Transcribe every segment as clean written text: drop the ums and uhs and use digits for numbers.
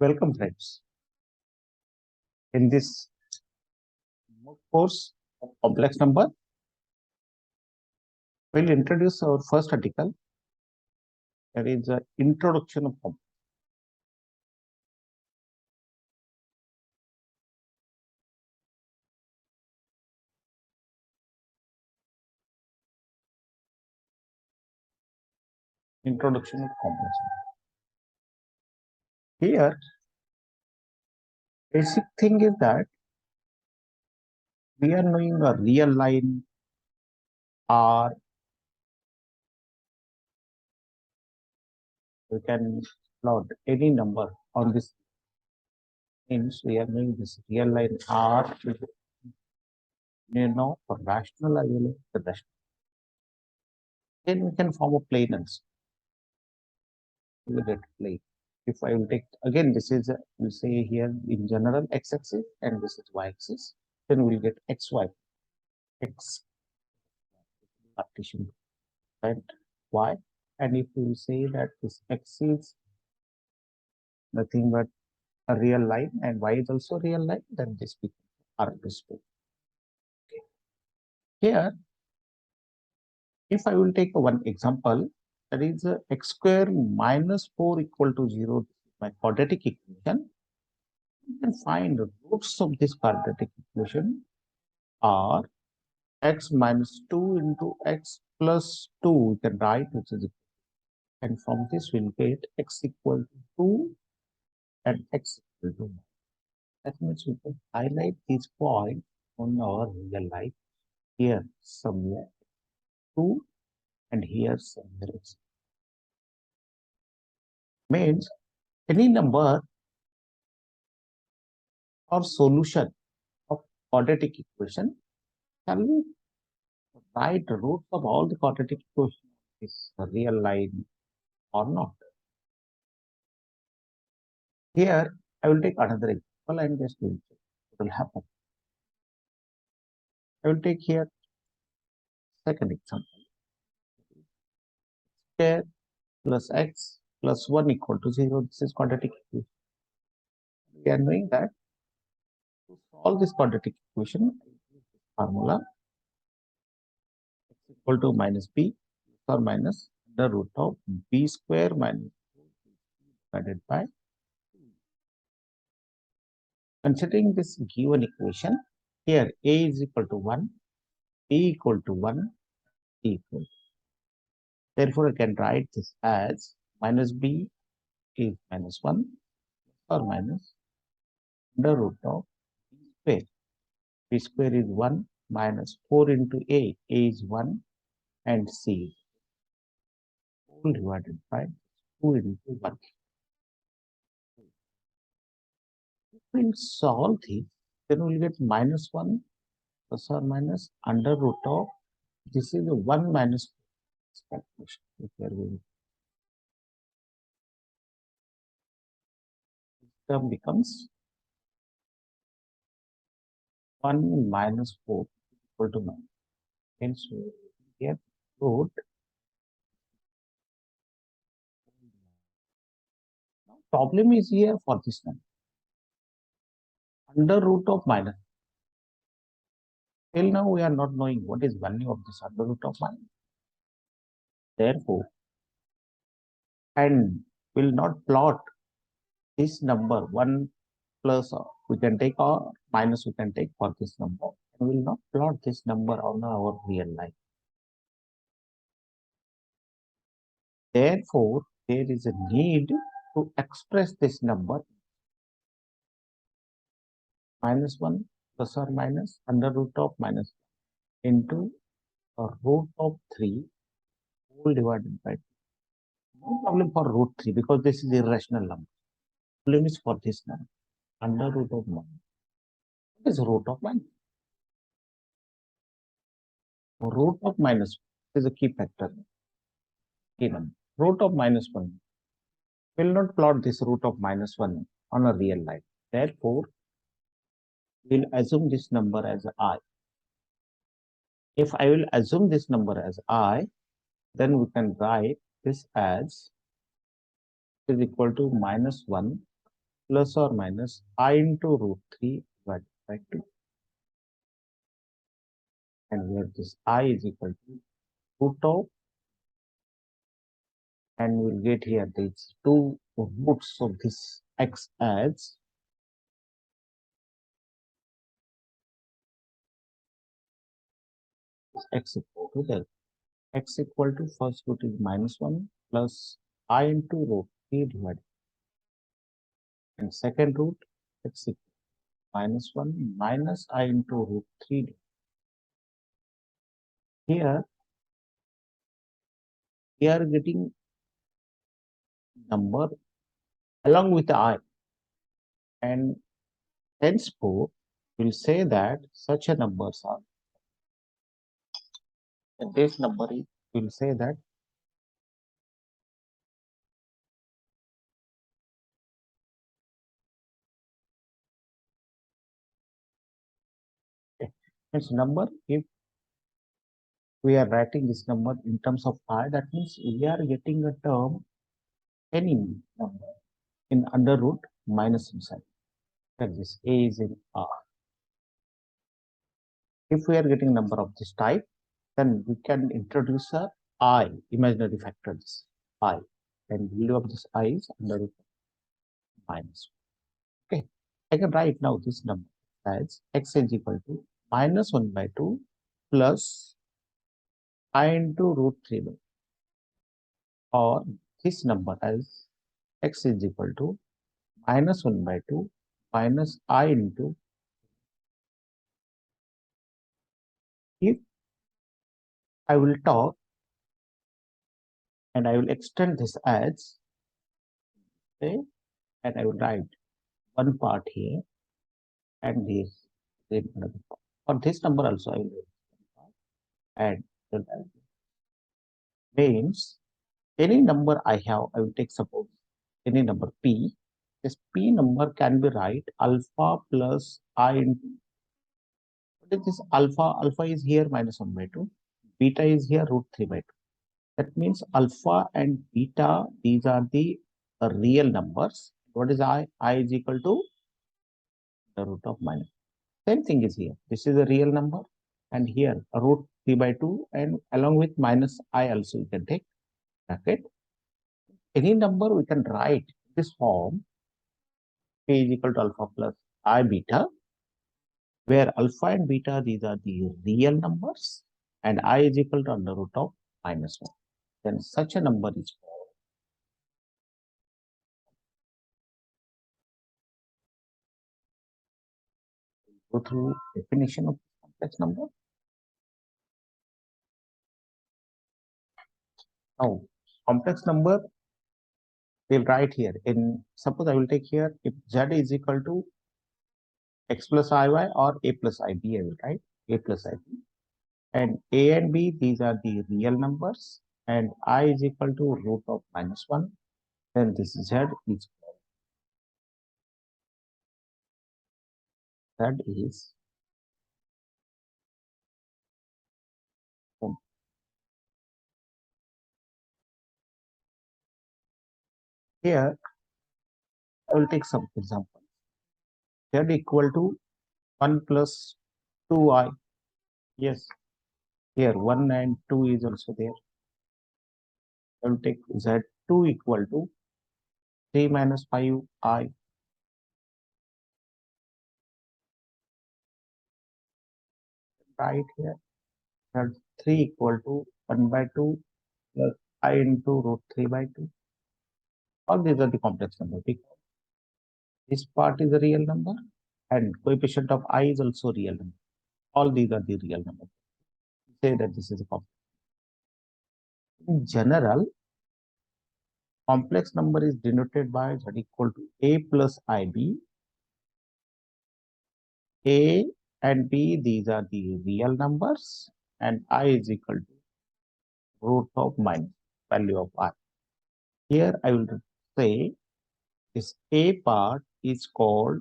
Welcome friends. In this course of complex number, we'll introduce our first article, that is the introduction of complex. Introduction of complex number. Here, basic thing is that we are knowing a real line R. We can plot any number on this. Means we are knowing this real line R. For rational I will the rational. Then we can form a plane and we will get plane. If I will take again, this is we say here in general x-axis and this is y-axis, then we'll get xy, x partition, right, y, and if we say that this x is nothing but a real line and y is also real line, then this becomes R plus 2. Okay. Here, if I will take one example, that is x square minus 4 equal to 0, my quadratic equation. You can find the roots of this quadratic equation are x minus 2 into x plus 2, we can write, which is, and from this we'll get x equal to 2 and x equal to 1. That means we can highlight this point on our real life. Here somewhere 2 and here somewhere x. Means any number or solution of quadratic equation, can we write the roots of all the quadratic equations is a real line or not? Here I will take another example and just will check what will happen. I will take here second example. Square plus x plus 1 equal to 0. This is quadratic equation. We are knowing that to solve this quadratic equation, formula x equal to minus b or minus the root of b square minus 4 divided by 2. Considering this given equation, here a is equal to 1, b equal to 1, c equal to. Therefore, I can write this as minus b is minus 1 or minus the root of b square. B square is 1 minus 4 into a is 1 and c is whole divided by 2 into 1. If we solve this, then we'll get minus 1 plus or minus under root of, this is a 1 minus calculation. Term becomes 1 minus 4 equal to 9. Hence, we get root. Now, problem is here for this number. Under root of minus. Till now, we are not knowing what is value of this under root of minus. Therefore, and will not plot this number 1 plus, we can take, or minus we can take for this number, and will not plot this number on our real life. Therefore, there is a need to express this number minus 1 plus or minus under root of minus into a root of 3 whole divided by 2. No problem for root 3 because this is irrational number. Problem is for this number under root of 1. What is root of minus? Root of minus is a key factor. Key number. Root of minus 1 will not plot this root of minus 1 on a real line. Therefore, we'll assume this number as I. If I will assume this number as I, then we can write this as is equal to minus 1 plus or minus I into root 3 divided by 2. And here this I is equal to root of, and we'll get here these two roots of this x as x equal to the x equal to first root is minus 1 plus I into root 3 divided, and second root x equal to minus 1 minus I into root 3. Here we are getting number along with I, and henceforth we'll say that such a numbers are, and this number is, we'll say that its number, if we are writing this number in terms of I, that means we are getting a term any number in under root minus inside. That is A is in R. If we are getting number of this type, then we can introduce a I, imaginary factors I, and value of this I is under root minus. Okay, I can write now this number as x is equal to minus 1 by 2 plus I into root 3 by, or this number as x is equal to minus 1 by 2 minus I into, if I will talk and I will extend this as, okay, and I will write one part here and this another part. For this number also I will write one part, and then I will, means any number I have, I will take suppose any number p. This p number can be write alpha plus I into, what is this alpha? Alpha is here minus 1 by 2, beta is here root 3 by 2. That means alpha and beta, these are the real numbers. What is I? I is equal to the root of minus. Same thing is here. This is a real number, and here a root 3 by 2, and along with minus I also you can take bracket. Any number we can write this form, P is equal to alpha plus I beta, where alpha and beta, these are the real numbers, and I is equal to under root of minus 1. Then such a number is called. Go through definition of complex number. Now, complex number we'll write here in, suppose I will take here if z is equal to x plus iy or a plus ib, I will write a plus ib, and a and b, these are the real numbers, and I is equal to root of minus 1, then this z is here. I will take some example. Z equal to 1 plus 2i. Yes, here 1 and 2 is also there. I will take z2 equal to 3 minus 5i. Right here, z3 equal to 1 by 2 plus I into root 3 by 2. All these are the complex numbers because this part is a real number and coefficient of I is also real number. All these are the real numbers. Say that this is a complex. In general, complex number is denoted by z equal to a plus ib. A and b, these are the real numbers, and I is equal to root of minus value of I. Here I will say this a part is called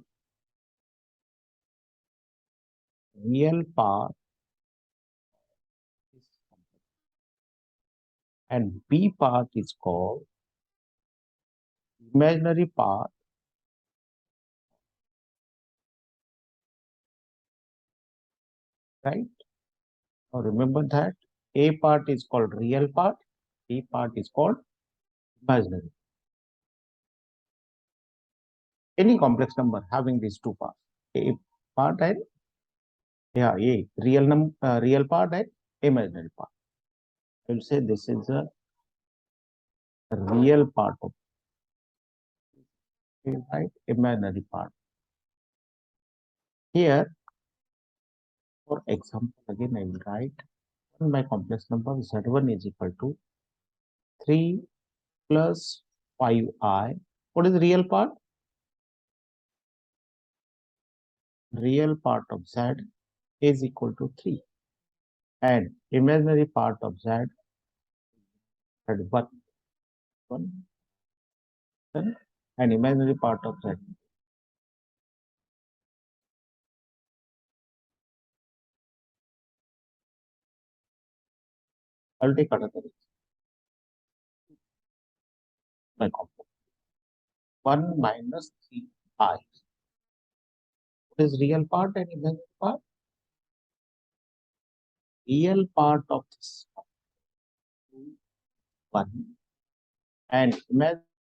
real part and b part is called imaginary part right? Now remember that A part is called real part, B part is called imaginary. Any complex number having these two parts, A part and A real part and imaginary part. I will say this is a real part of A, right? Imaginary part. Here, for example, again I will write my complex number Z1 is equal to 3 plus 5i. What is the real part? Real part of Z is equal to 3. And imaginary part of Z at 1, 1 and imaginary part of Z. I'll take another my complex. 1 minus 3i. What is real part and imaginary part? Real part of this 1 and imaginary